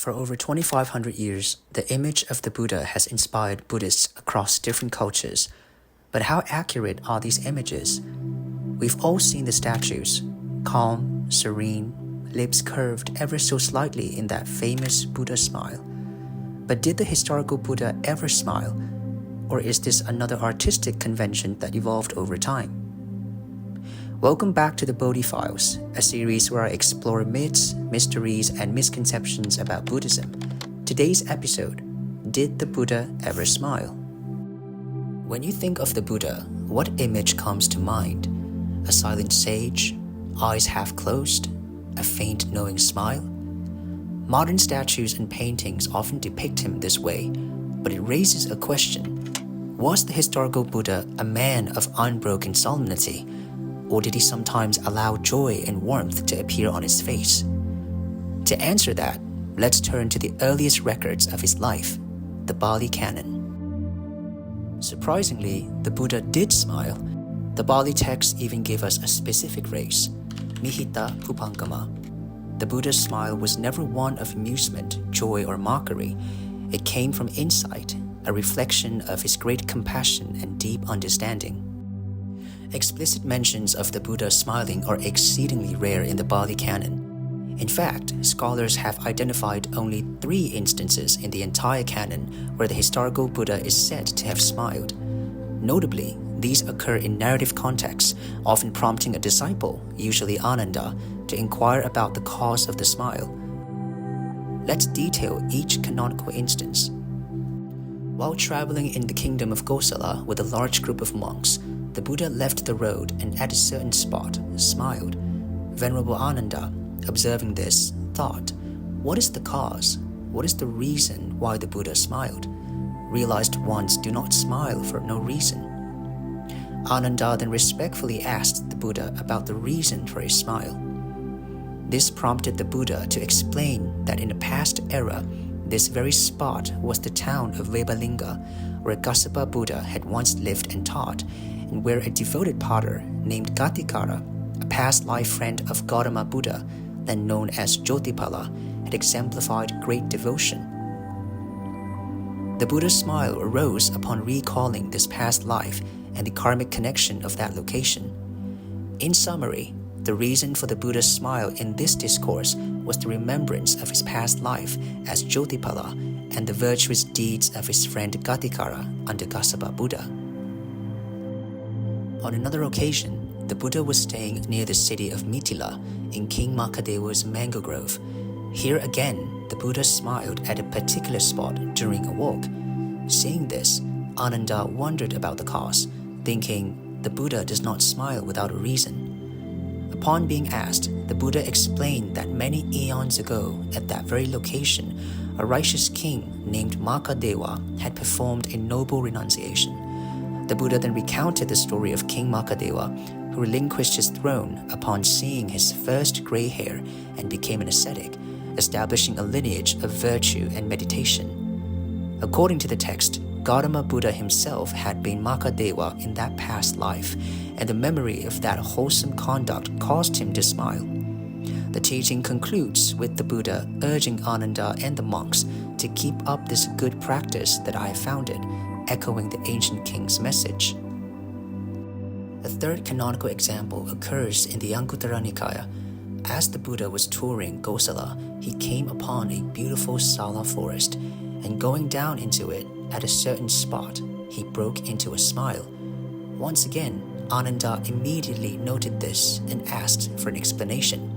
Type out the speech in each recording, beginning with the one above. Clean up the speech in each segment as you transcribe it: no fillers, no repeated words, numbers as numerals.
For over 2,500 years, the image of the Buddha has inspired Buddhists across different cultures. But how accurate are these images? We've all seen the statues, calm, serene, lips curved ever so slightly in that famous Buddha smile. But did the historical Buddha ever smile? Or is this another artistic convention that evolved over time? Welcome back to the Bodhi Files, a series where I explore myths, mysteries, and misconceptions about Buddhism. Today's episode, Did the Buddha ever smile? When you think of the Buddha, what image comes to mind? A silent sage, eyes half closed, a faint knowing smile? Modern statues and paintings often depict him this way, but it raises a question. Was the historical Buddha a man of unbroken solemnity? Or did he sometimes allow joy and warmth to appear on his face? To answer that, let's turn to the earliest records of his life, the Bali Canon. Surprisingly, the Buddha did smile. The Bali text even gave us a specific phrase, mihita upangama. The Buddha's smile was never one of amusement, joy, or mockery. It came from insight, a reflection of his great compassion and deep understanding. Explicit mentions of the Buddha smiling are exceedingly rare in the Bali Canon. In fact, scholars have identified only 3 instances in the entire canon where the historical Buddha is said to have smiled. Notably, these occur in narrative contexts, often prompting a disciple, usually Ananda, to inquire about the cause of the smile. Let's detail each canonical instance. While traveling in the kingdom of Kosala with a large group of monks, the Buddha left the road and at a certain spot smiled. Venerable Ananda, observing this, thought, what is the cause? What is the reason why the Buddha smiled? Realized ones do not smile for no reason. Ananda then respectfully asked the Buddha about the reason for his smile. This prompted the Buddha to explain that in a past era, this very spot was the town of Vebalinga, where Kassapa Buddha had once lived and taught, and where a devoted potter named Gatikara, a past life friend of Gautama Buddha, then known as Jotipala, had exemplified great devotion. The Buddha's smile arose upon recalling this past life and the karmic connection of that location. In summary, the reason for the Buddha's smile in this discourse was the remembrance of his past life as Jotipala and the virtuous deeds of his friend Gatikara under Kassapa Buddha. On another occasion, the Buddha was staying near the city of Mithila in King Maghadevassutta's mango grove. Here again, the Buddha smiled at a particular spot during a walk. Seeing this, Ananda wondered about the cause, thinking the Buddha does not smile without a reason. Upon being asked, the Buddha explained that many eons ago, at that very location, a righteous king named Maghadeva had performed a noble renunciation. The Buddha then recounted the story of King Maghadeva, who relinquished his throne upon seeing his first gray hair and became an ascetic, establishing a lineage of virtue and meditation. According to the text, Gautama Buddha himself had been Maghadeva in that past life, and the memory of that wholesome conduct caused him to smile. The teaching concludes with the Buddha urging Ananda and the monks to keep up this good practice that I have founded, echoing the ancient king's message. A third canonical example occurs in the Aṅguttara Nikāya. As the Buddha was touring Kosala, he came upon a beautiful sala forest, and going down into it at a certain spot, he broke into a smile. Once again, Ananda immediately noted this and asked for an explanation.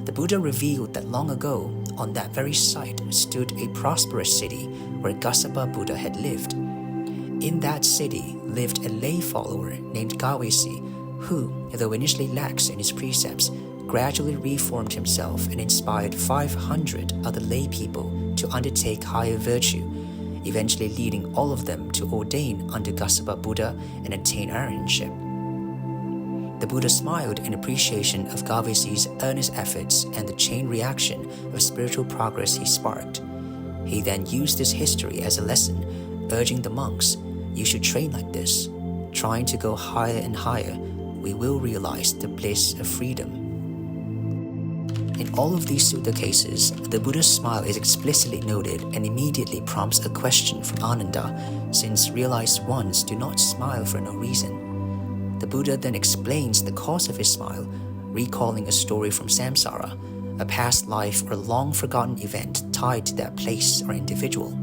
The Buddha revealed that long ago, on that very site stood a prosperous city where Kassapa Buddha had lived. In that city lived a lay follower named Gawesi, who, though initially lax in his precepts, gradually reformed himself and inspired 500 other lay people to undertake higher virtue, eventually leading all of them to ordain under Kassapa Buddha and attain arahantship. The Buddha smiled in appreciation of Gawesi's earnest efforts and the chain reaction of spiritual progress he sparked. He then used this history as a lesson, urging the monks, you should train like this. Trying to go higher and higher, we will realize the bliss of freedom. In all of these sutta cases, the Buddha's smile is explicitly noted and immediately prompts a question from Ananda, since realized ones do not smile for no reason. The Buddha then explains the cause of his smile, recalling a story from samsara, a past life or long-forgotten event tied to that place or individual.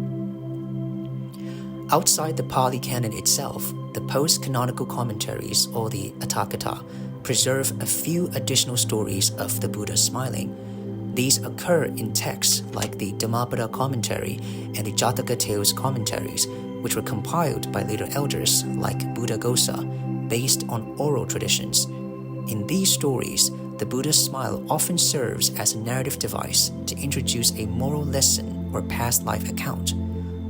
Outside the Pali Canon itself, the post-canonical commentaries, or the Atthakatha, preserve a few additional stories of the Buddha smiling. These occur in texts like the Dhammapada commentary and the Jataka Tales commentaries, which were compiled by later elders like Buddhaghosa, based on oral traditions. In these stories, the Buddha's smile often serves as a narrative device to introduce a moral lesson or past life account.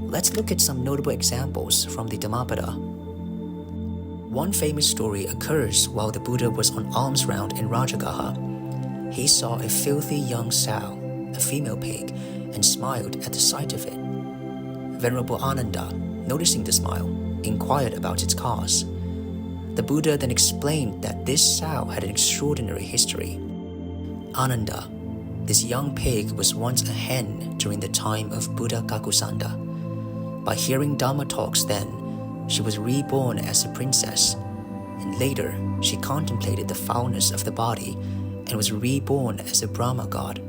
Let's look at some notable examples from the Dhammapada. One famous story occurs while the Buddha was on alms round in Rajagaha. He saw a filthy young sow, a female pig, and smiled at the sight of it. Venerable Ananda, noticing the smile, inquired about its cause. The Buddha then explained that this sow had an extraordinary history. Ananda, this young pig was once a hen during the time of Buddha Kakusanda. By hearing Dhamma talks then, she was reborn as a princess, and later she contemplated the foulness of the body and was reborn as a Brahma god.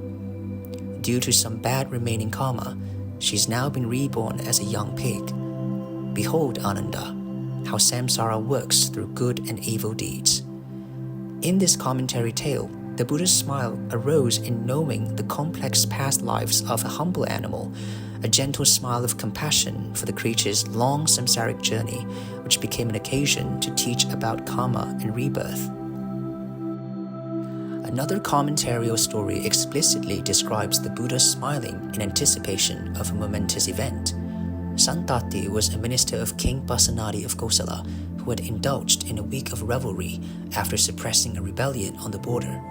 Due to some bad remaining karma, she's now been reborn as a young pig. Behold, Ananda, how samsara works through good and evil deeds. In this commentary tale, the Buddha's smile arose in knowing the complex past lives of a humble animal, a gentle smile of compassion for the creature's long samsaric journey, which became an occasion to teach about karma and rebirth. Another commentary or story explicitly describes the Buddha smiling in anticipation of a momentous event. Santati was a minister of King Pasenadi of Kosala who had indulged in a week of revelry after suppressing a rebellion on the border.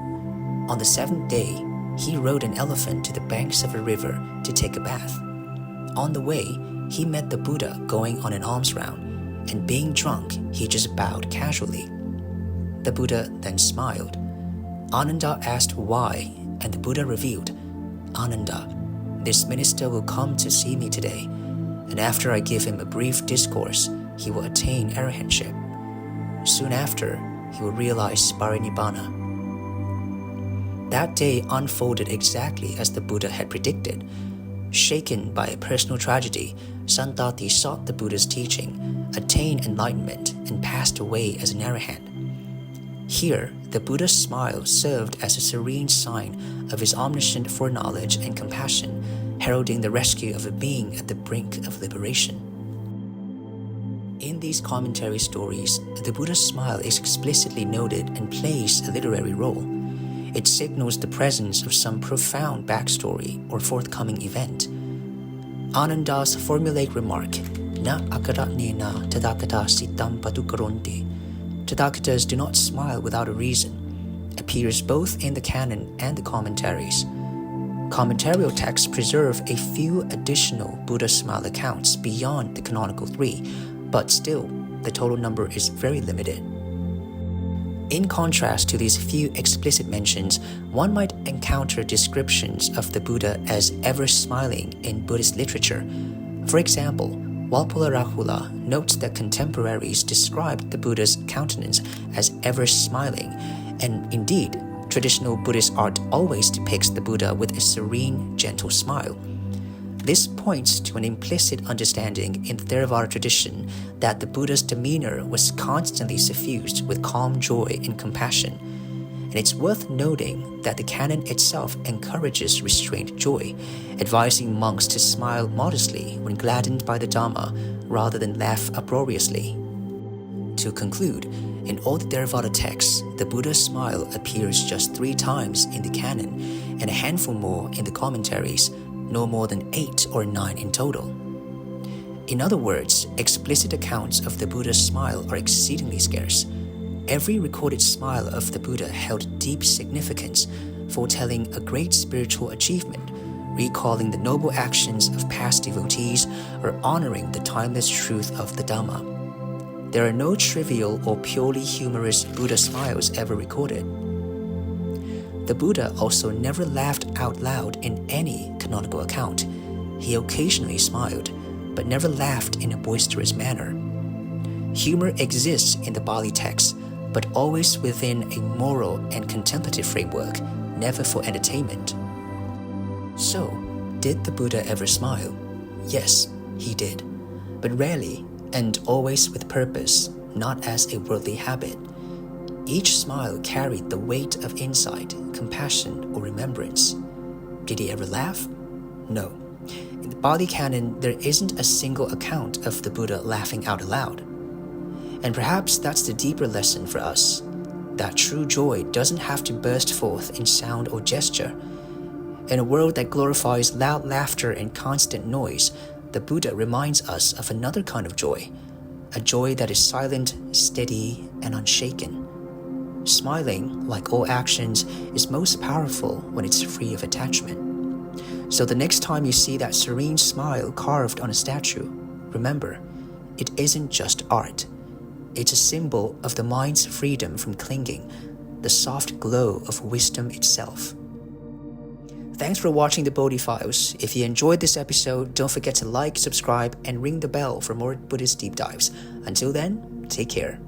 On the seventh day, he rode an elephant to the banks of a river to take a bath. On the way, he met the Buddha going on an alms round, and being drunk, he just bowed casually. The Buddha then smiled. Ananda asked why, and the Buddha revealed, "Ananda, this minister will come to see me today, and after I give him a brief discourse, he will attain arahantship. Soon after, he will realize parinibbana." That day unfolded exactly as the Buddha had predicted. Shaken by a personal tragedy, Santati sought the Buddha's teaching, attained enlightenment, and passed away as an arahant. Here, the Buddha's smile served as a serene sign of his omniscient foreknowledge and compassion, heralding the rescue of a being at the brink of liberation. In these commentary stories, the Buddha's smile is explicitly noted and plays a literary role. It signals the presence of some profound backstory or forthcoming event. Ananda's formulaic remark, "Na akaratnena tadakata sitam patukaronti," Tathagatas do not smile without a reason, appears both in the canon and the commentaries. Commentarial texts preserve a few additional Buddha smile accounts beyond the canonical 3, but still, the total number is very limited. In contrast to these few explicit mentions, one might encounter descriptions of the Buddha as ever smiling in Buddhist literature. For example, Walpola Rahula notes that contemporaries described the Buddha's countenance as ever smiling, and indeed, traditional Buddhist art always depicts the Buddha with a serene, gentle smile. This points to an implicit understanding in the Theravada tradition that the Buddha's demeanor was constantly suffused with calm joy and compassion. And it's worth noting that the canon itself encourages restrained joy, advising monks to smile modestly when gladdened by the Dhamma rather than laugh uproariously. To conclude, in all the Theravada texts, the Buddha's smile appears just 3 times in the canon and a handful more in the commentaries, no more than 8 or 9 in total. In other words, explicit accounts of the Buddha's smile are exceedingly scarce. Every recorded smile of the Buddha held deep significance, foretelling a great spiritual achievement, recalling the noble actions of past devotees, or honoring the timeless truth of the Dhamma. There are no trivial or purely humorous Buddha smiles ever recorded. The Buddha also never laughed out loud in any canonical account. He occasionally smiled, but never laughed in a boisterous manner. Humor exists in the Bali text, but always within a moral and contemplative framework, never for entertainment. So, did the Buddha ever smile? Yes, he did, but rarely and always with purpose, not as a worldly habit. Each smile carried the weight of insight, compassion, or remembrance. Did he ever laugh? No. In the Bali canon, there isn't a single account of the Buddha laughing out loud. And perhaps that's the deeper lesson for us, that true joy doesn't have to burst forth in sound or gesture. In a world that glorifies loud laughter and constant noise, the Buddha reminds us of another kind of joy, a joy that is silent, steady, and unshaken. Smiling, like all actions, is most powerful when it's free of attachment. So the next time you see that serene smile carved on a statue, remember, it isn't just art. It's a symbol of the mind's freedom from clinging, the soft glow of wisdom itself. Thanks for watching the Bodhi Files. If you enjoyed this episode, don't forget to like, subscribe, and ring the bell for more Buddhist deep dives. Until then, take care.